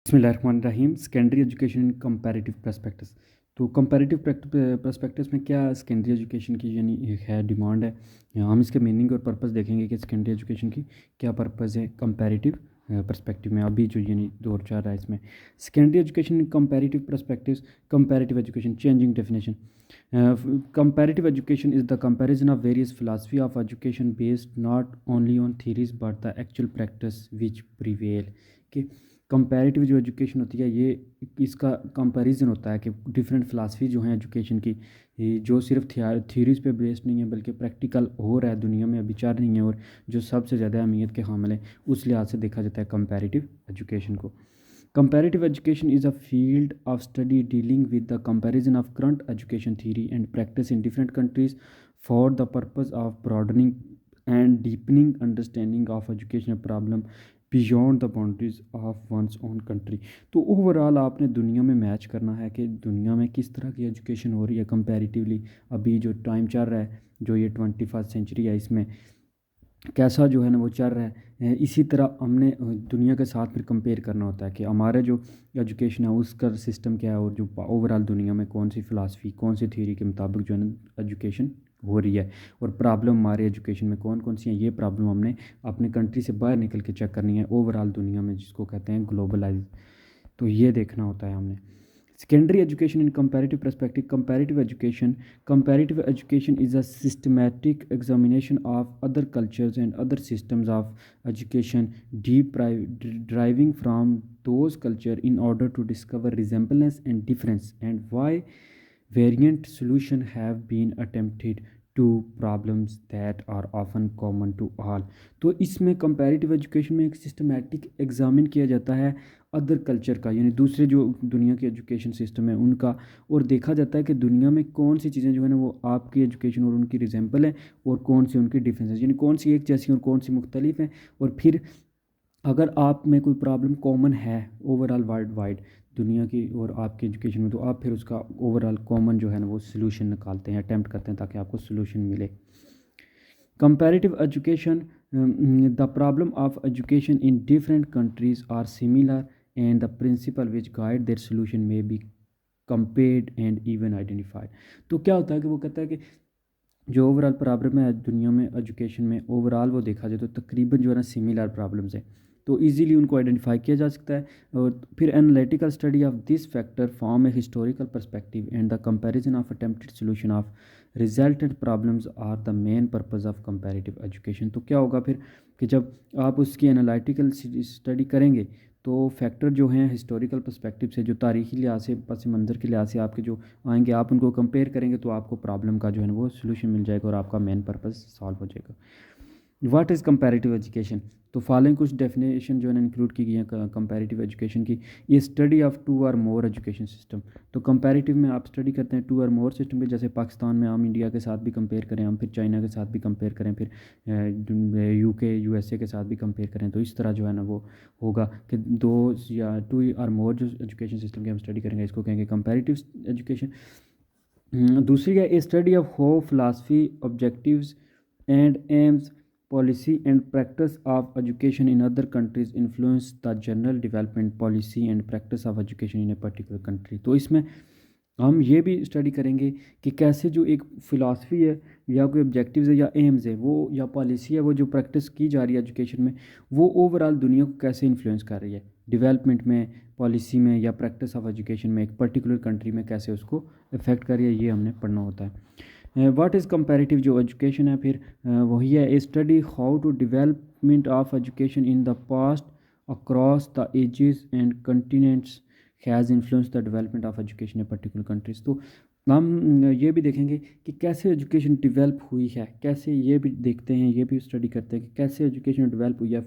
बिस्मिल्लाहिर्रहमानिर्रहीम। Secondary education in comparative perspectives. तो comparative perspectives में क्या सेकेंडरी एजुकेशन की यानी एक है डिमांड है। हम इसके मीनिंग और पर्पस देखेंगे कि सेकेंडरी एजुकेशन की क्या पर्पस है कंपैरेटिव पर्सपेक्टिव में, अभी जो यानी दौर चल रहा है इसमें। Secondary education in comparative perspectives, comparative education changing definition. Comparative education is the comparison of various philosophy of education based not only on theories but the actual practice which prevail। कि कंपैरेटिव जो education होती है ये इसका comparison होता है कि different philosophy जो हैं एजुकेशन की, ये जो सिर्फ थ्योरीज़ पे बेस्ड नहीं है बल्कि प्रैक्टिकल हो रहा है दुनिया में, अभी चल रही हैं, और जो सबसे ज़्यादा अहमियत के हामिल हैं, उस लिहाज से देखा जाता है कंपैरेटिव एजुकेशन को। Comparative education is a field of study dealing with the comparison of current education theory and practice in different countries for the purpose of broadening and deepening understanding of educational problem beyond the boundaries of one's own country. तो overall आपने दुनिया में match करना है कि दुनिया में किस तरह की एजुकेशन हो रही है कंपैरेटिवली, अभी जो टाइम चल रहा है, जो ये 21st सेंचुरी है, इसमें कैसा जो है ना वो चल रहा है। इसी तरह हमने दुनिया के साथ फिर कंपेयर करना होता है कि हमारे जो एजुकेशन है उसका सिस्टम क्या है, और जो ओवरऑल दुनिया में कौन सी फ़िलासफ़ी कौन सी थ्योरी के मुताबिक जो है ना एजुकेशन हो रही है, और प्रॉब्लम हमारे एजुकेशन में कौन कौन सी हैं। ये प्रॉब्लम हमने अपने कंट्री से बाहर निकल के चेक करनी है ओवरऑल दुनिया में, जिसको कहते हैं ग्लोबलाइज। तो ये देखना होता है हमने। Secondary education in comparative perspective, comparative education is a systematic examination of other cultures and other systems of education, deriving from those culture in order to discover resemblance and difference, and why variant solutions have been attempted to problems that are often common to all। तो इसमें comparative education में एक systematic examine किया जाता है other culture का, यानी दूसरे जो दुनिया के एजुकेशन सिस्टम है उनका, और देखा जाता है कि दुनिया में कौन सी चीज़ें जो है ना वो आपकी एजुकेशन और उनकी रिजेंबल है, और कौन सी उनकी डिफरेंस है, यानी कौन सी एक जैसी और कौन सी मुख्तलिफ है। और फिर अगर आप में कोई प्रॉब्लम कॉमन है ओवरऑल वर्ल्ड वाइड दुनिया की और आपकी एजुकेशन में, तो आप फिर उसका ओवरऑल कॉमन जो है ना वो सोल्यूशन निकालते हैं, अटैम्प्ट करते हैं ताकि आपको सोल्यूशन मिले। Comparative education, the problem of education in different countries are similar and the principle which guide their solution may be compared and even identified. तो क्या होता है कि वो कहता है कि जो ओवरऑल प्रॉब्लम है दुनिया में एजुकेशन में ओवरऑल वो देखा जाए तो तकरीबन जो है ना सिमिलर प्रॉब्लम्स है, तो इजीली उनको आइडेंटिफाई किया जा सकता है। और फिर analytical study of this factor form a historical perspective and the comparison of attempted solution of resultant problems are the main purpose of comparative education. तो क्या होगा फिर कि जब आप उसकी एनालिटिकल स्टडी करेंगे तो फैक्टर जो हैं हिस्टोरिकल पर्सपेक्टिव से, जो तारीखी लिहाज से पस मंज़र के लिहाज से आपके जो आएंगे, आप उनको कंपेयर करेंगे तो आपको प्रॉब्लम का जो है ना वो सोल्यूशन मिल जाएगा और आपका मेन पर्पस सॉल्व हो जाएगा। What is comparative education? तो फॉलोइंग कुछ डेफिनेशन जो है ना इंक्लूड की गई हैं कंपैरेटिव एजुकेशन की। ये स्टडी ऑफ टू और मोर एजुकेशन सिस्टम। तो कंपैरेटिव में आप स्टडी करते हैं टू और मोर सिस्टम पे, जैसे पाकिस्तान में हम इंडिया के साथ भी कंपेयर करें, हम फिर चाइना के साथ भी कंपेयर करें, फिर यूके यूएसए के साथ भी कंपेयर करें, तो इस तरह जो है ना वो होगा कि दो या टू और मोर जो एजुकेशन सिस्टम की हम स्टडी करेंगे इसको कहेंगे कंपैरेटिव एजुकेशन। दूसरी है a study of how philosophy objectives and aims policy and practice of education in other countries influence the general development policy and practice of education in a particular country। तो इसमें हम ये भी study करेंगे कि कैसे जो एक फ़िलासफ़ी है या कोई ऑब्जेक्टिव्स है या एम्स है वो या पॉलिसी है वो जो प्रैक्टिस की जा रही है एजुकेशन में, वो ओवरऑल दुनिया को कैसे इन्फ्लुएंस कर रही है डेवलपमेंट में, पॉलिसी में या प्रैक्टिस ऑफ एजुकेशन में, एक पर्टिकुलर कंट्री में कैसे उसको इफ़ेक्ट कर रही है, ये हमने पढ़ना होता है। व्हाट इज़ कंपैरेटिव जो एजुकेशन है फिर वही है a study how to development of education in the past across the ages and continents has influence the development of education in particular countries. तो हम ये भी देखेंगे कि कैसे एजुकेशन डेवलप हुई है, कैसे ये भी देखते हैं, ये भी स्टडी करते हैं कि कैसे एजुकेशन डेवलप हुई है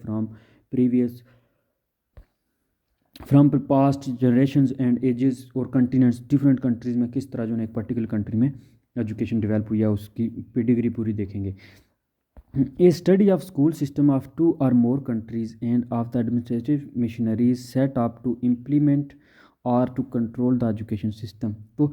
from past generations and ages और कंटिनेंट्स, डिफरेंट कंट्रीज़ में किस तरह जो है एक पर्टिकुलर कंट्री में एजुकेशन डेवलप हुई है उसकी पेडिग्री पूरी देखेंगे। A study of school system of two और more countries and of the administrative missionaries set up to implement और to control the education system. तो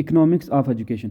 economics of education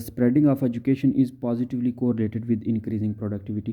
spreading of education is positively correlated with increasing productivity.